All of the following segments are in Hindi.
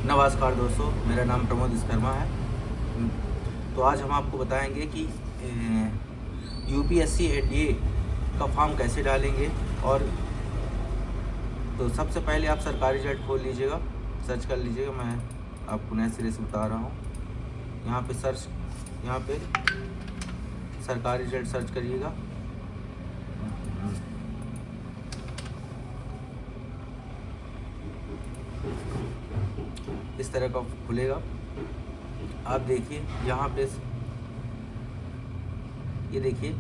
नमस्कार दोस्तों, मेरा नाम प्रमोद विश्वकर्मा है। तो आज हम आपको बताएंगे कि यूपीएससी एनडीए का फॉर्म कैसे डालेंगे। और तो सबसे पहले आप सरकारी रिजल्ट खोल लीजिएगा, सर्च कर लीजिएगा। मैं आपको नए सिरे से बता रहा हूँ। यहाँ पे सरकारी रिजल्ट सर्च करिएगा। इस तरह का खुलेगा। आप देखिए यहाँ पे ये देखिए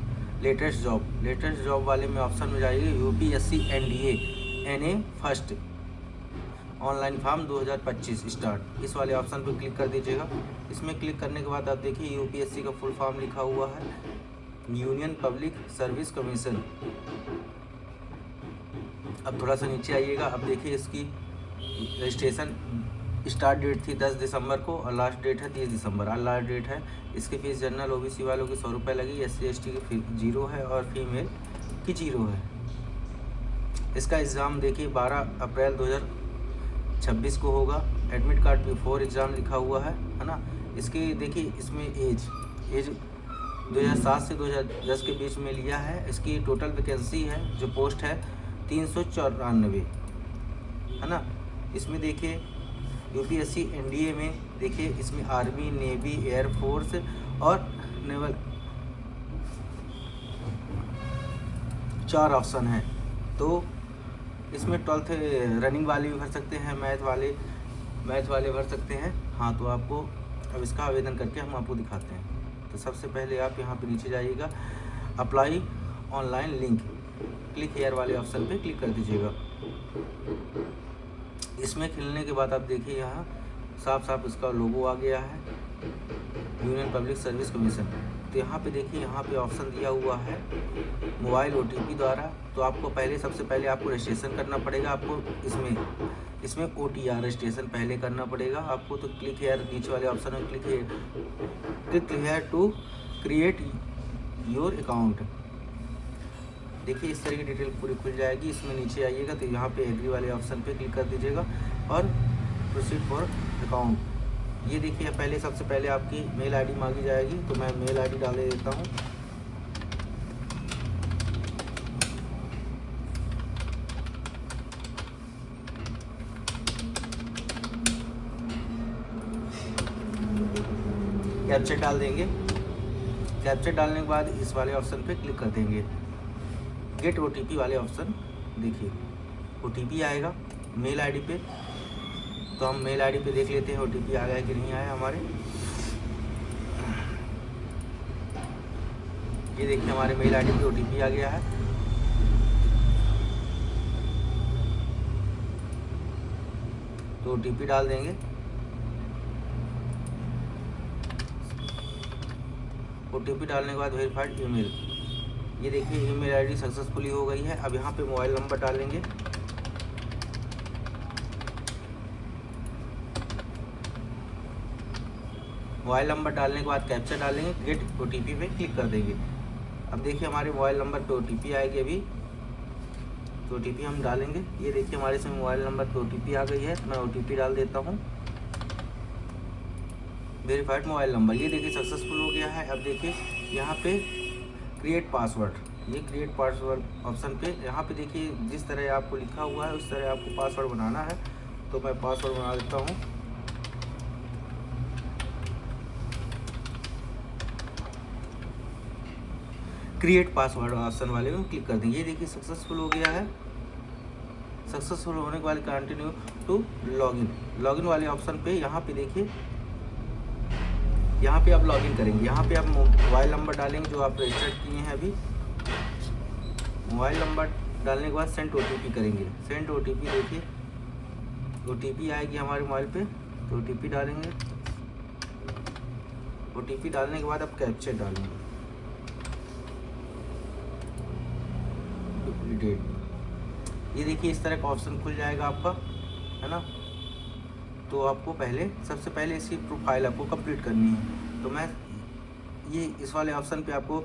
लेटेस्ट जॉब वाले में ऑप्शन में जाइए UPSC NDA NA first online form 2025 start. इस वाले ऑप्शन पर क्लिक कर दीजिएगा। इसमें क्लिक करने के बाद आप देखिए यूपीएससी का फुल फॉर्म लिखा हुआ है, यूनियन पब्लिक सर्विस कमीशन। अब थोड़ा सा नीचे आइएगा। अब देखिए इसकी रजिस्ट्रेशन स्टार्ट डेट थी 10 दिसंबर को और लास्ट डेट है 30 दिसंबर। आज लास्ट डेट है। इसकी फ़ीस जनरल ओबीसी वालों की 100 रुपये लगी, SC ST की 0 है और फीमेल की 0 है। इसका एग्ज़ाम देखिए 12 अप्रैल 2026 को होगा। एडमिट कार्ड बिफोर एग्ज़ाम लिखा हुआ है ना। इसकी देखिए इसमें एज 2007 से 2010 के बीच में लिया है। इसकी टोटल वैकेंसी है जो पोस्ट है 394 है ना। इसमें देखिए यूपीएससी एनडीए में देखिए इसमें आर्मी, नेवी, एयरफोर्स और नेवल 4 ऑप्शन हैं। तो इसमें 12th रनिंग वाले भी भर सकते हैं, मैथ वाले भर सकते हैं। हाँ, तो आपको अब इसका आवेदन करके हम आपको दिखाते हैं। तो सबसे पहले आप यहाँ पे नीचे जाइएगा, apply online link, click here वाले ऑप्शन पे क्लिक कर दीजिएगा। इसमें खिलने के बाद आप देखिए यहाँ साफ इसका लोगो आ गया है, यूनियन पब्लिक सर्विस कमीशन। तो यहाँ पे देखिए यहाँ पे ऑप्शन दिया हुआ है मोबाइल OTP द्वारा। तो आपको सबसे पहले आपको रजिस्ट्रेशन करना पड़ेगा। आपको इसमें OTR रजिस्ट्रेशन पहले करना पड़ेगा आपको। तो क्लिक हेयर नीचे वाले ऑप्शन में click here to create your account. देखिए इस तरह की डिटेल पूरी खुल जाएगी। इसमें नीचे आइएगा तो यहाँ पे एग्री वाले ऑप्शन पे क्लिक कर दीजिएगा और प्रोसीड फॉर अकाउंट। ये देखिए सबसे पहले आपकी मेल आईडी मांगी जाएगी। तो मैं मेल आईडी डाल देता हूँ। कैप्चर डाल देंगे। कैप्चर डालने के बाद इस वाले ऑप्शन पे क्लिक कर देंगे। गेट OTP वाले ऑप्शन देखिए OTP आएगा मेल आईडी पे। तो हम मेल आईडी पे देख लेते हैं OTP आ गया कि नहीं आया हमारे। ये देखिए हमारे मेल आईडी पे OTP आ गया है। तो OTP डाल देंगे। OTP डालने के बाद वेरीफाइड ईमेल, ये देखिए ईमेल आईडी सक्सेसफुली हो गई है। अब यहाँ पे मोबाइल नंबर डालेंगे। मोबाइल नंबर डालने के बाद कैप्चर डालेंगे, गेट OTP पे क्लिक कर देंगे। अब देखिए हमारे मोबाइल नंबर पे OTP आएगी अभी। तो OTP हम डालेंगे। ये देखिए हमारे से मोबाइल नंबर पे OTP आ गई है। तो मैं OTP डाल देता हूँ। वेरीफाइड मोबाइल नंबर, ये देखिए सक्सेसफुल हो गया है। अब देखिए यहाँ पे क्रिएट पासवर्ड, ये क्रिएट पासवर्ड ऑप्शन पे यहाँ पे देखिए जिस तरह आपको लिखा हुआ है उस तरह आपको पासवर्ड बनाना है। तो मैं पासवर्ड बना देता हूँ। क्रिएट पासवर्ड ऑप्शन वाले में क्लिक कर देंगे। ये देखिए सक्सेसफुल हो गया है। सक्सेसफुल होने के बाद कंटिन्यू टू लॉगिन वाले ऑप्शन पे यहाँ पे देखिए यहाँ पे आप लॉगिन करेंगे। यहाँ पे आप मोबाइल नंबर डालेंगे जो आप रजिस्टर्ड किए हैं अभी। मोबाइल नंबर डालने के बाद सेंड OTP करेंगे। सेंड OTP देखिए OTP आएगी हमारे मोबाइल पे। तो OTP डालेंगे। OTP डालने के बाद आप कैप्चर डालेंगे। ये देखिए इस तरह का ऑप्शन खुल जाएगा आपका, है ना। तो आपको सबसे पहले इसकी प्रोफाइल आपको कंप्लीट करनी है। तो मैं ये इस वाले ऑप्शन पे आपको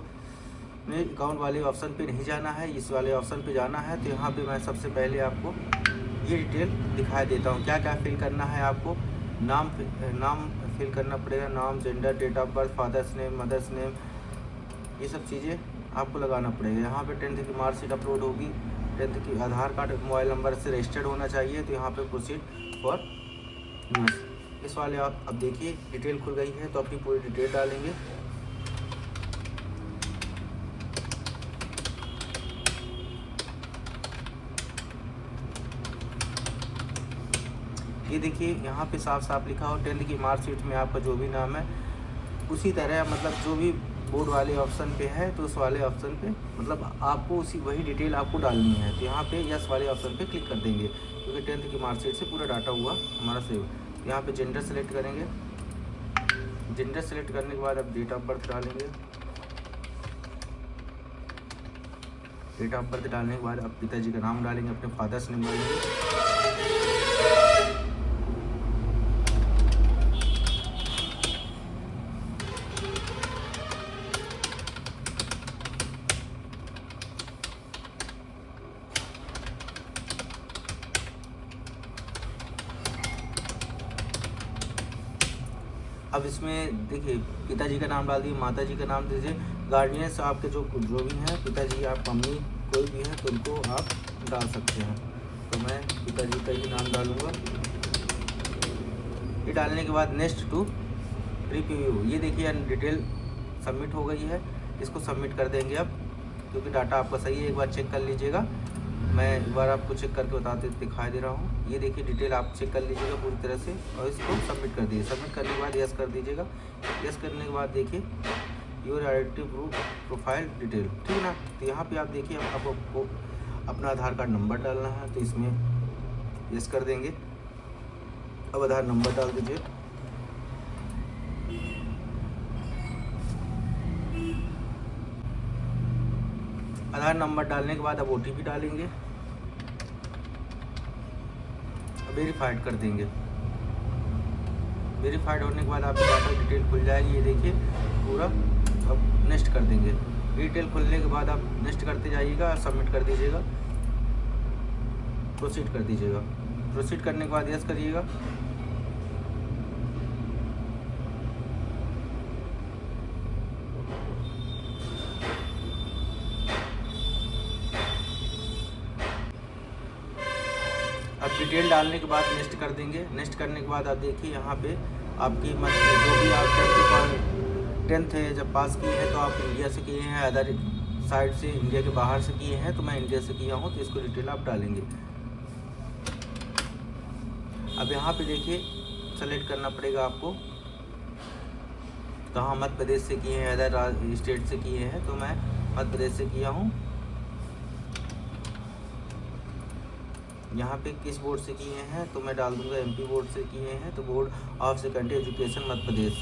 मेरे अकाउंट वाले ऑप्शन पे नहीं जाना है, इस वाले ऑप्शन पे जाना है। तो यहाँ पे मैं सबसे पहले आपको ये डिटेल दिखाई देता हूँ क्या क्या फिल करना है आपको। नाम फिल करना पड़ेगा, नाम, gender, date of birth, father's name, mother's name, ये सब चीज़ें आपको लगाना पड़ेगा। यहाँ पे 10th की मार्कशीट अपलोड होगी, 10th की आधार कार्ड मोबाइल नंबर से रजिस्टर्ड होना चाहिए। तो यहाँ पे प्रोसीड फॉर यूएस इस वाले आप अब देखिए डिटेल खुल गई है, तो अपनी पूरी डिटेल डालेंगे। ये देखिए यहाँ पे साफ साफ लिखा हो 10th की मार्कशीट में आपका जो भी नाम है उसी तरह, मतलब जो भी बोर्ड वाले ऑप्शन पे है तो उस वाले ऑप्शन पे मतलब आपको वही डिटेल आपको डालनी है। तो यहाँ पे यस वाले ऑप्शन पे क्लिक कर देंगे, क्योंकि 10th की मार्कशीट से पूरा डाटा हुआ हमारा सेव। यहाँ पे जेंडर सेलेक्ट करेंगे, जेंडर सेलेक्ट करने के बाद अब डेट ऑफ बर्थ डालेंगे। डेट ऑफ बर्थ डालने के बाद अब पिताजी का नाम डालेंगे, अपने फादर्स नेम डालेंगे। अब इसमें देखिए पिताजी का नाम डाल दिए, माता जी का नाम दीजिए, गार्डियंस आपके जो भी हैं, पिताजी आप मम्मी कोई भी है तो उनको आप डाल सकते हैं। तो मैं पिताजी का ही नाम डालूँगा। ये डालने के बाद नेक्स्ट टू रिव्यू, ये देखिए डिटेल सबमिट हो गई है, इसको सबमिट कर देंगे अब, क्योंकि डाटा आपका सही है। एक बार चेक कर लीजिएगा, मैं एक बार आपको चेक करके दिखाई दे रहा हूँ। ये देखिए डिटेल आप चेक कर लीजिएगा पूरी तरह से और इसको सबमिट कर दीजिए। सबमिट करने के बाद यस कर दीजिएगा। यस करने के बाद देखिए your identity proof profile detail, ठीक है ना। तो यहाँ पे आप देखिए आपको अपना आधार कार्ड नंबर डालना है, तो इसमें यस कर देंगे। अब आधार नंबर डाल दीजिए। आधार नंबर डालने के बाद अब OTP डालेंगे, वेरीफाइड कर देंगे। वेरीफाइड होने के बाद आपकी डाटा डिटेल खुल जाएगी। ये देखिए पूरा, अब नेक्स्ट कर देंगे। डिटेल खुलने के बाद आप नेक्स्ट करते जाइएगा, सबमिट कर दीजिएगा, प्रोसीड कर दीजिएगा। प्रोसीड करने के बाद यस करिएगा। अब डिटेल डालने के बाद नेक्स्ट कर देंगे। नेक्स्ट करने के बाद आप देखिए यहाँ पे आपकी जो भी आप 10th है जब पास किए हैं तो आप इंडिया से किए हैं, अदर साइड से इंडिया के बाहर से किए हैं, तो मैं इंडिया से किया हूँ, तो इसको डिटेल आप डालेंगे। अब यहाँ पे देखिए सेलेक्ट करना पड़ेगा आपको, कहाँ मध्य प्रदेश से किए हैं, अदर स्टेट से किए हैं, तो मैं मध्य प्रदेश से किया हूँ। यहाँ पे किस बोर्ड से किए हैं, तो मैं डाल दूँगा MP बोर्ड से किए हैं, तो board of secondary education Madhya Pradesh,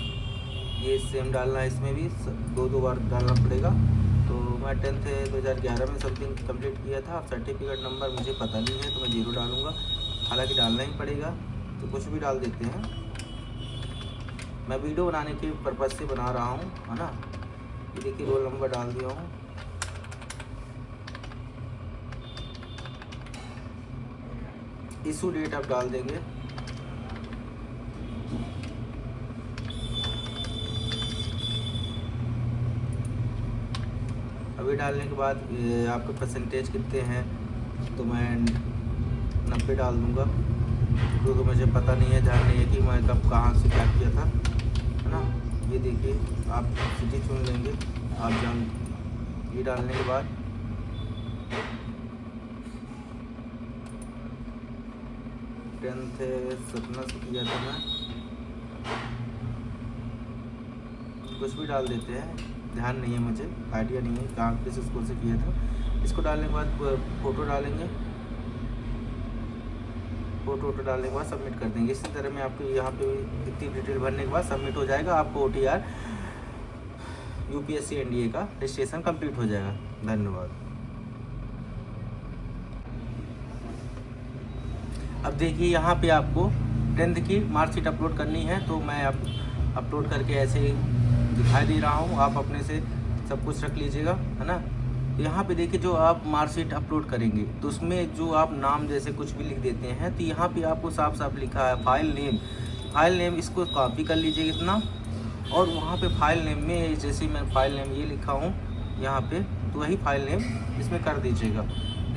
ये सेम डालना है। इसमें भी दो बार डालना पड़ेगा। तो मैं 10th 2011 में समथिंग कंप्लीट किया था। अब सर्टिफिकेट नंबर मुझे पता नहीं है, तो मैं 0 डालूँगा, हालांकि डालना ही पड़ेगा, तो कुछ भी डाल देते हैं। मैं वीडियो बनाने के पर्पज़ से बना रहा हूँ, है ना। ये देखिए रोल नंबर डाल दिया हूँ। इशू डेट आप डाल देंगे। अभी डालने के बाद आपके परसेंटेज कितने हैं, तो मैं 90 डाल दूंगा, क्योंकि मुझे पता नहीं है, ध्यान नहीं है कि मैं कब कहाँ से क्या किया था, है ना। ये देखिए आप सिटी चुन लेंगे, आप जान। ये डालने के बाद टेंथ सतना से किया था मैं, कुछ भी डाल देते हैं, ध्यान नहीं है मुझे, आइडिया नहीं है कहाँ किस स्कूल से किया था। इसको डालने के बाद फ़ोटो डालेंगे, फ़ोटो डालने के बाद सबमिट कर देंगे। इसी तरह में आपको यहाँ पे इतनी डिटेल भरने के बाद सबमिट हो जाएगा। आपको OTR UPSC NDA का रजिस्ट्रेशन कंप्लीट हो जाएगा। धन्यवाद। अब देखिए यहाँ पे आपको 10th की मार्कशीट अपलोड करनी है, तो मैं अब अपलोड करके ऐसे ही दिखाई दे रहा हूँ। आप अपने से सब कुछ रख लीजिएगा, है ना। तो यहाँ पे देखिए जो आप मार्कशीट अपलोड करेंगे तो उसमें जो आप नाम जैसे कुछ भी लिख देते हैं, तो यहाँ पे आपको साफ साफ लिखा है फाइल नेम, फाइल नेम इसको कॉपी कर लीजिए इतना, और वहाँ पे फाइल नेम में जैसे मैं फाइल नेम ये लिखा हूँ यहाँ पे, तो वही फाइल नेम इसमें कर दीजिएगा।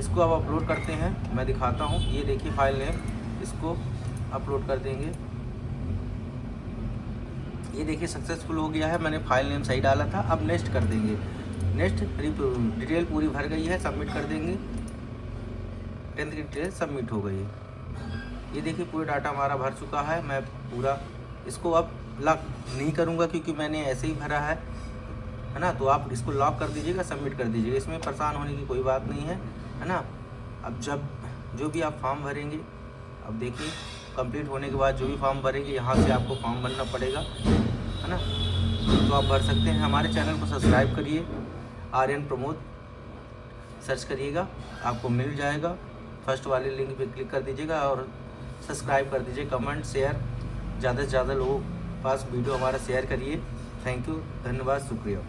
इसको अब अपलोड करते हैं, मैं दिखाता हूँ। ये देखिए फाइल नेम, इसको अपलोड कर देंगे। ये देखिए सक्सेसफुल हो गया है, मैंने फाइल नेम सही डाला था। अब नेक्स्ट कर देंगे। नेक्स्ट डिटेल पूरी भर गई है, सबमिट कर देंगे। 10th की डिटेल सबमिट हो गई है। ये देखिए पूरा डाटा हमारा भर चुका है। मैं पूरा इसको अब लॉक नहीं करूँगा क्योंकि मैंने ऐसे ही भरा है ना। तो आप इसको लॉक कर दीजिएगा, सबमिट कर दीजिएगा। इसमें परेशान होने की कोई बात नहीं है ना। अब जो भी आप फॉर्म भरेंगे, अब देखिए कंप्लीट होने के बाद जो भी फॉर्म भरेंगे यहाँ से आपको फॉर्म भरना पड़ेगा, है ना। तो आप भर सकते हैं। हमारे चैनल को सब्सक्राइब करिए, आर्यन प्रमोद सर्च करिएगा, आपको मिल जाएगा। फर्स्ट वाले लिंक पे क्लिक कर दीजिएगा और सब्सक्राइब कर दीजिए। कमेंट शेयर ज़्यादा से ज़्यादा लोगों के पास वीडियो हमारा शेयर करिए। थैंक यू, धन्यवाद, शुक्रिया।